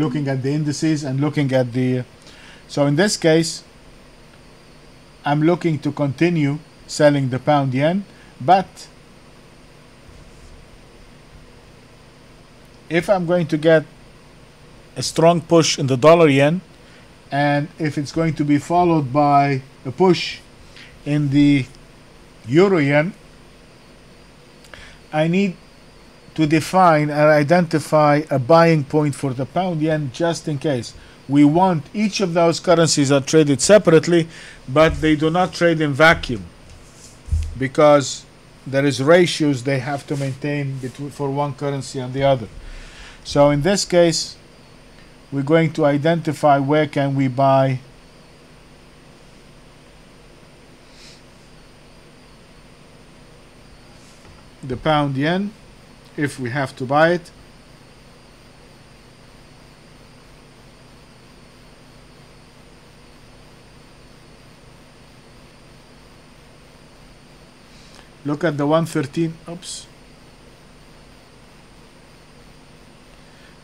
looking at the indices and looking at the, so in this case I'm looking to continue selling the pound yen, but if I'm going to get a strong push in the dollar yen, and if it's going to be followed by a push in the euro yen, I need to define and identify a buying point for the pound yen, just in case. We want each of those currencies are traded separately, but they do not trade in vacuum, because there is ratios they have to maintain between for one currency and the other. So in this case, we're going to identify where can we buy the pound yen if we have to buy it. Look at the 113, oops.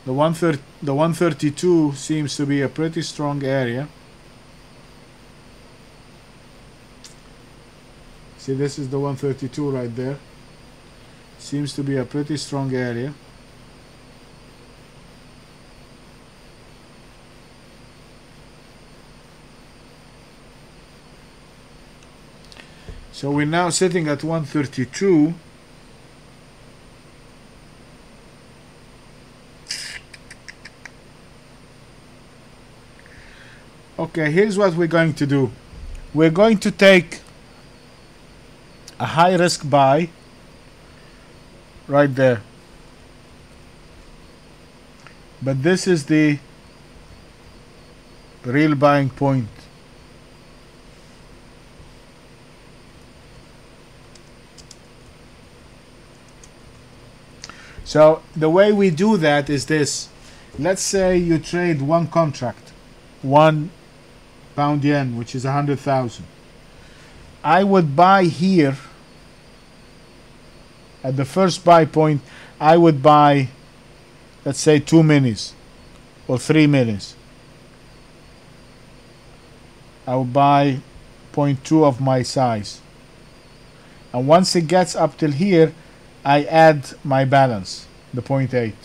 The 132 seems to be a pretty strong area. See, this is the 132 right there. Seems to be a pretty strong area. So we're now sitting at 132. Okay, here's what we're going to do. We're going to take a high risk buy right there. But this is the real buying point. So the way we do that is this. Let's say you trade one contract, one pound yen, which is 100,000. I would buy here at the first buy point. I would buy, let's say, 2 minis or 3 minis. I will buy 0.2 of my size, and once it gets up till here, I add my balance, the 0.8.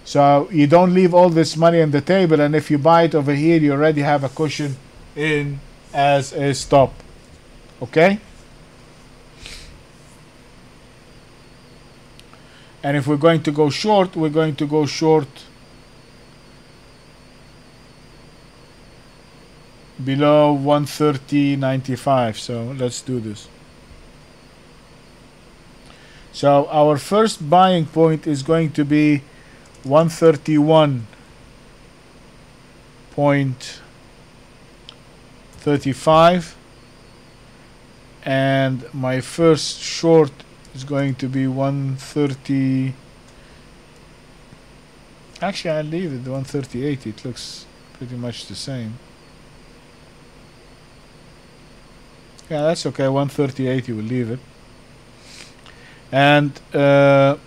So you don't leave all this money on the table, and if you buy it over here, you already have a cushion in as a stop. Okay? And if we're going to go short, we're going to go short below 130.95. So let's do this. So our first buying point is going to be 131.35, and my first short is going to be 130. Actually, I'll leave it 138. It looks pretty much the same. Yeah, that's okay. 138, we'll leave it. And the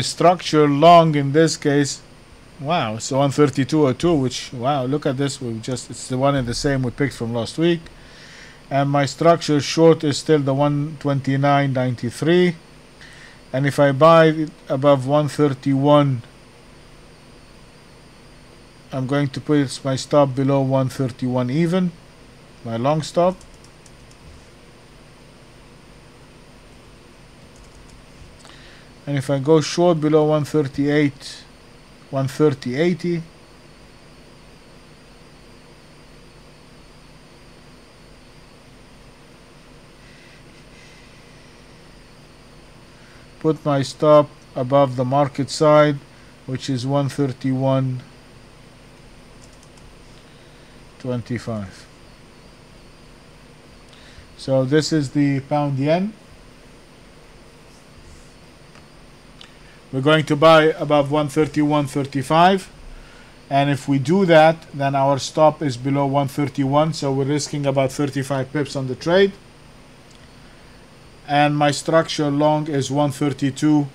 structure long in this case, wow, it's the 132.02, which, wow, look at this. It's the one and the same we picked from last week. And my structure short is still the 129.93. And if I buy it above 131, I'm going to put my stop below 131 even, my long stop. And if I go short below 138, 130.80, put my stop above the market side, which is 131.25. So this is the pound yen. We're going to buy above 131.35, and if we do that, then our stop is below 131, so we're risking about 35 pips on the trade. And my structure long is 132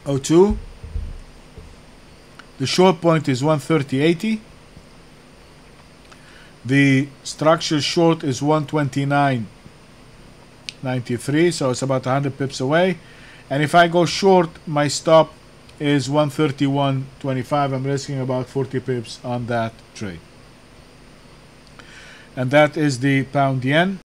02. The short point is 130.80. The structure short is 129.93, so it's about 100 pips away. And if I go short, my stop is 131.25. I'm risking about 40 pips on that trade. And that is the pound yen.